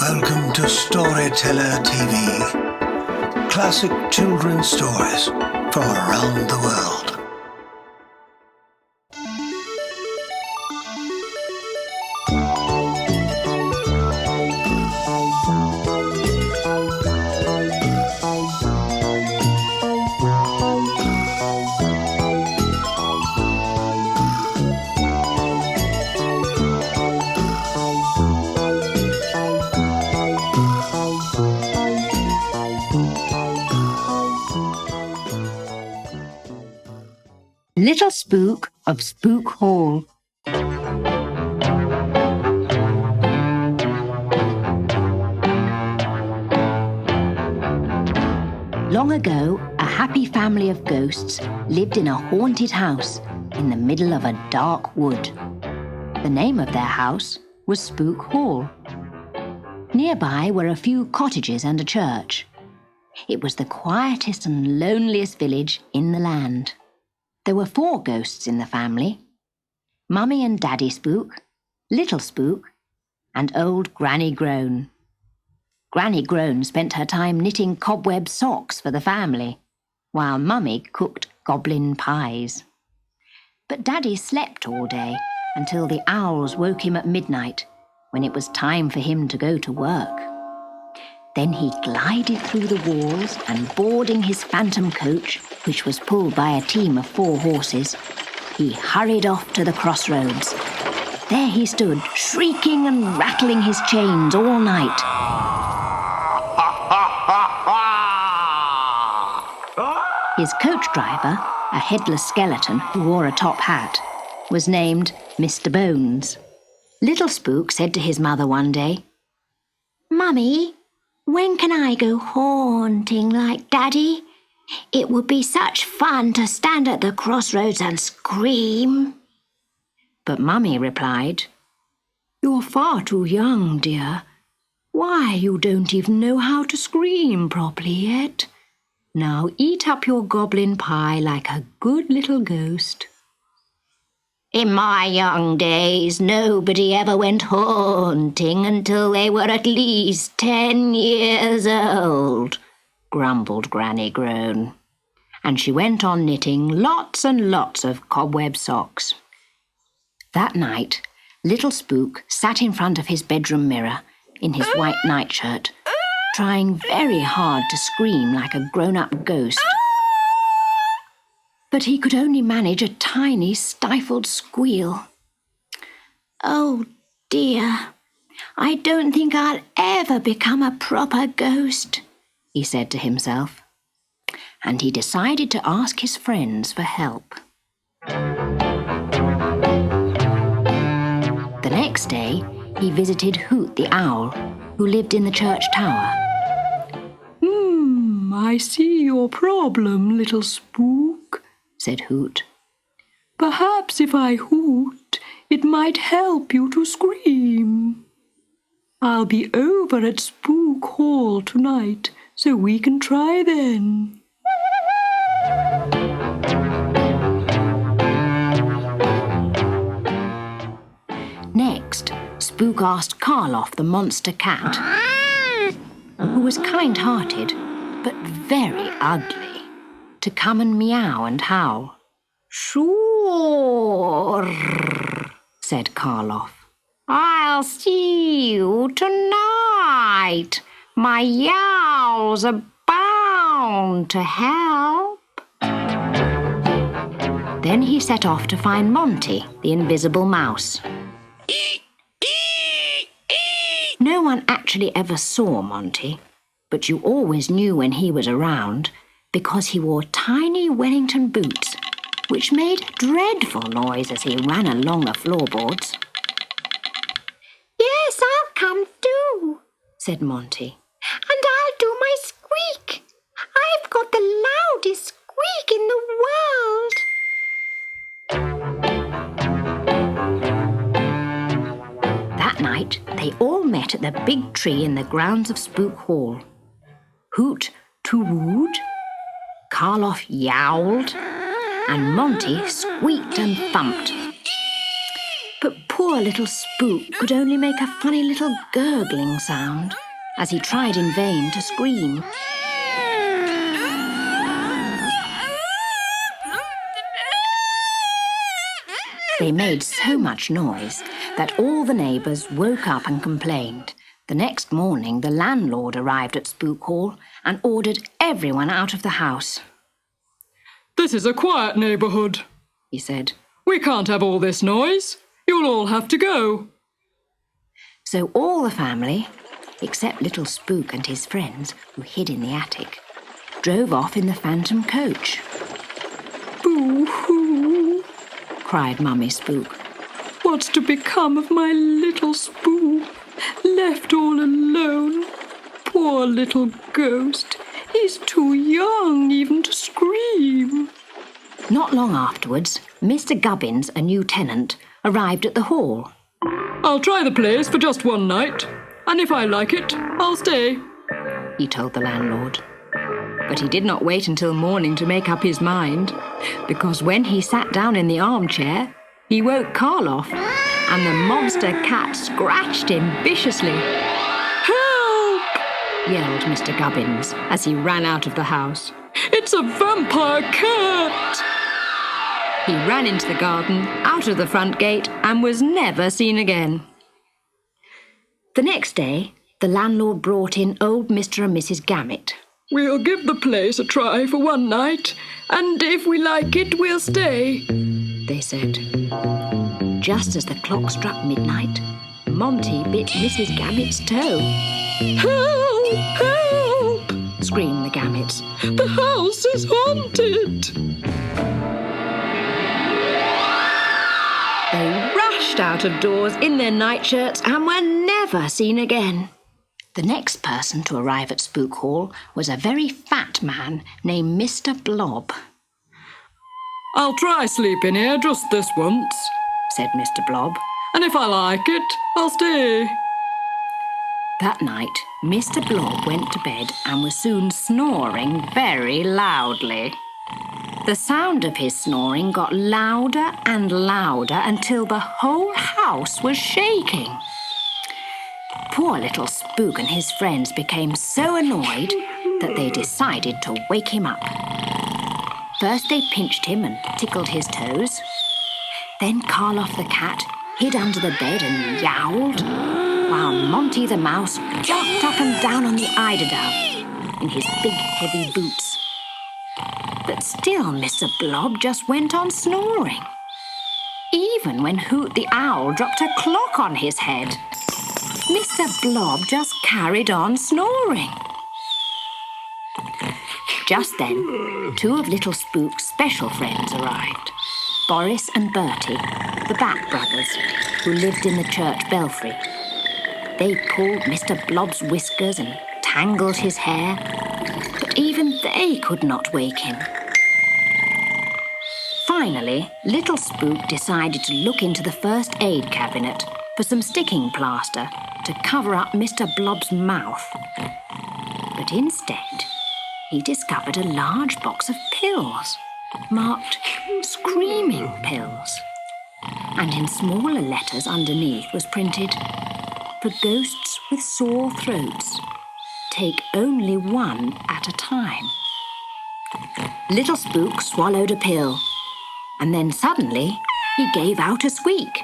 Welcome to Storyteller TV. Classic children's stories from around the world. Little Spook of Spook Hall. Long ago, a happy family of ghosts lived in a haunted house in the middle of a dark wood. The name of their house was Spook Hall. Nearby were a few cottages and a church. It was the quietest and loneliest village in the land. There were 4 ghosts in the family: Mummy and Daddy Spook, Little Spook, and old Granny Groan. Granny Groan spent her time knitting cobweb socks for the family, while Mummy cooked goblin pies. But Daddy slept all day until the owls woke him at midnight, when it was time for him to go to work. Then he glided through the walls and, boarding his phantom coach, which was pulled by a team of 4 horses, he hurried off to the crossroads. There he stood, shrieking and rattling his chains all night. His coach driver, a headless skeleton who wore a top hat, was named Mr. Bones. Little Spook said to his mother one day, "Mummy, when can I go haunting like Daddy? It would be such fun to stand at the crossroads and scream." But Mummy replied, "You're far too young, dear. Why, you don't even know how to scream properly yet. Now eat up your goblin pie like a good little ghost." "In my young days, nobody ever went haunting until they were at least 10 years old," grumbled Granny Groan. And she went on knitting lots and lots of cobweb socks. That night, Little Spook sat in front of his bedroom mirror in his white nightshirt, trying very hard to scream like a grown-up ghost. But he could only manage a tiny, stifled squeal. "Oh, dear, I don't think I'll ever become a proper ghost," he said to himself. And he decided to ask his friends for help. The next day, he visited Hoot the Owl, who lived in the church tower. "I see your problem, Little Spook," said Hoot. "Perhaps if I hoot, it might help you to scream. I'll be over at Spook Hall tonight, so we can try then." Next, Spook asked Karloff the monster cat, who was kind-hearted but very ugly, to come and meow and howl. "Sure," said Karloff. "I'll see you tonight. My yowls are bound to help." Then he set off to find Monty, the invisible mouse. No one actually ever saw Monty, but you always knew when he was around because he wore tiny Wellington boots, which made dreadful noise as he ran along the floorboards. "Yes, I'll come too," said Monty. "And I'll do my squeak. I've got the loudest squeak in the world." That night, they all met at the big tree in the grounds of Spook Hall. Hoot tooed, Karloff yowled, and Monty squeaked and thumped. But poor Poor little Spook could only make a funny little gurgling sound as he tried in vain to scream. They made so much noise that all the neighbours woke up and complained. The next morning, the landlord arrived at Spook Hall and ordered everyone out of the house. "This is a quiet neighbourhood," he said. "We can't have all this noise. You'll all have to go." So all the family, except little Spook and his friends, who hid in the attic, drove off in the phantom coach. "Boo-hoo," cried Mummy Spook. "What's to become of my little Spook? Left all alone. Poor little ghost. He's too young even to scream." Not long afterwards, Mr. Gubbins, a new tenant, arrived at the hall. "I'll try the place for just one night, and if I like it, I'll stay," he told the landlord. But he did not wait until morning to make up his mind, because when he sat down in the armchair, he woke Karloff, and the monster cat scratched him viciously. "Help!" yelled Mr. Gubbins as he ran out of the house. "It's a vampire cat!" He ran into the garden, out of the front gate, and was never seen again. The next day, the landlord brought in old Mr. and Mrs. Gammett. "We'll give the place a try for one night, and if we like it, we'll stay," they said. Just as the clock struck midnight, Monty bit Mrs. Gammett's toe. "Help! Help!" screamed the Gammets. "The house is haunted!" They rushed out of doors in their nightshirts and were never seen again. The next person to arrive at Spook Hall was a very fat man named Mr. Blob. "I'll try sleeping here just this once," said Mr. Blob. "And if I like it, I'll stay." That night, Mr. Blob went to bed and was soon snoring very loudly. The sound of his snoring got louder and louder until the whole house was shaking. Poor little Spook and his friends became so annoyed that they decided to wake him up. First they pinched him and tickled his toes. Then Karloff the cat hid under the bed and yowled, while Monty the mouse jumped up and down on the eiderdown in his big heavy boots. But still Mr. Blob just went on snoring. Even when Hoot the owl dropped a clock on his head, Mr. Blob just carried on snoring. Just then, two of little Spook's special friends arrived, Boris and Bertie, the Bat brothers, who lived in the church belfry. They pulled Mr. Blob's whiskers and tangled his hair, but even they could not wake him. Finally, little Spook decided to look into the first aid cabinet for some sticking plaster to cover up Mr. Blob's mouth. But instead, he discovered a large box of pills, marked screaming pills. And in smaller letters underneath was printed, "For ghosts with sore throats, take only one at a time." Little Spook swallowed a pill, and then suddenly he gave out a squeak.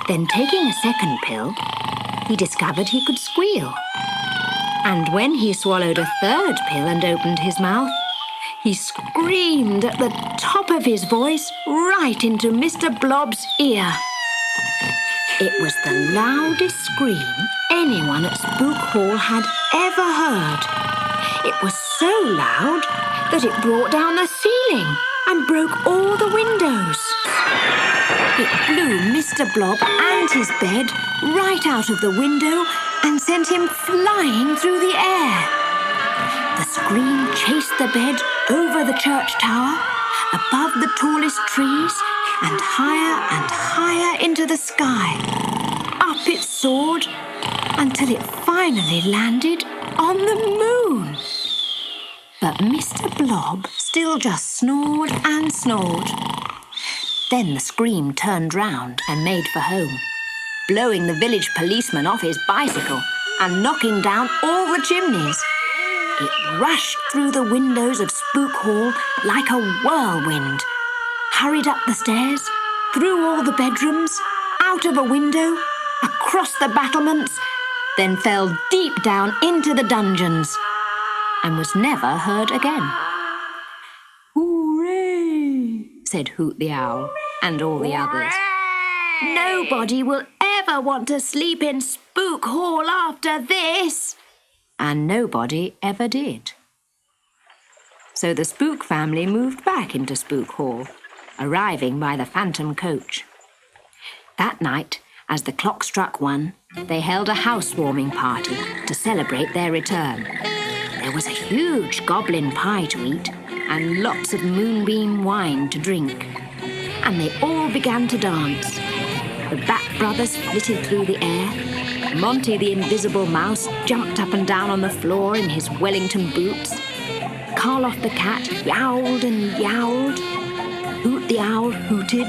Then taking a second pill, he discovered he could squeal. And when he swallowed a third pill and opened his mouth, he screamed at the top of his voice right into Mr. Blob's ear. It was the loudest scream anyone at Spook Hall had ever heard. It was so loud that it brought down the ceiling and broke all the windows. It blew Mr. Blob and his bed right out of the window and sent him flying through the air. The scream chased the bed over the church tower, above the tallest trees, and higher into the sky. Up it soared until it finally landed on the moon. But Mr. Blob still just snored and snored. Then the scream turned round and made for home, blowing the village policeman off his bicycle and knocking down all the chimneys. It rushed through the windows of Spook Hall like a whirlwind, hurried up the stairs, through all the bedrooms, out of a window, across the battlements, then fell deep down into the dungeons and was never heard again. Hooray! Said Hoot the Owl and all the others. Nobody will ever want to sleep in Spook Hall after this. And nobody ever did. So the Spook family moved back into Spook Hall, arriving by the phantom coach. That night, as the clock struck 1, they held a housewarming party to celebrate their return. There was a huge goblin pie to eat and lots of moonbeam wine to drink. And they all began to dance. The Bat Brothers flitted through the air. Monty the Invisible Mouse jumped up and down on the floor in his Wellington boots. Karloff the Cat yowled and yowled. Hoot the Owl hooted.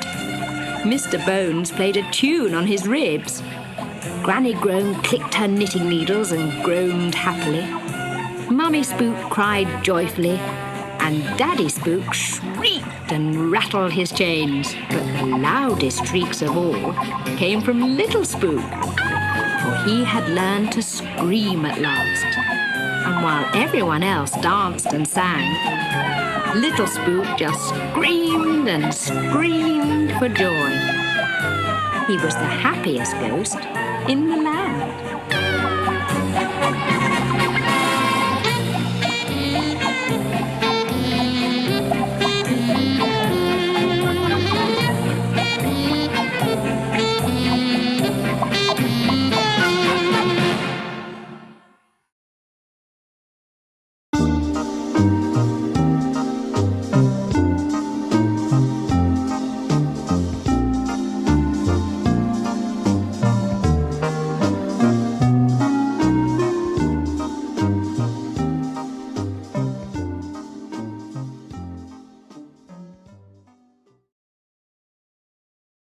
Mr. Bones played a tune on his ribs. Granny Groan clicked her knitting needles and groaned happily. Mummy Spook cried joyfully, and Daddy Spook shrieked and rattled his chains. But the loudest shrieks of all came from Little Spook, for he had learned to scream at last. And while everyone else danced and sang, Little Spook just screamed and screamed for joy. He was the happiest ghost in the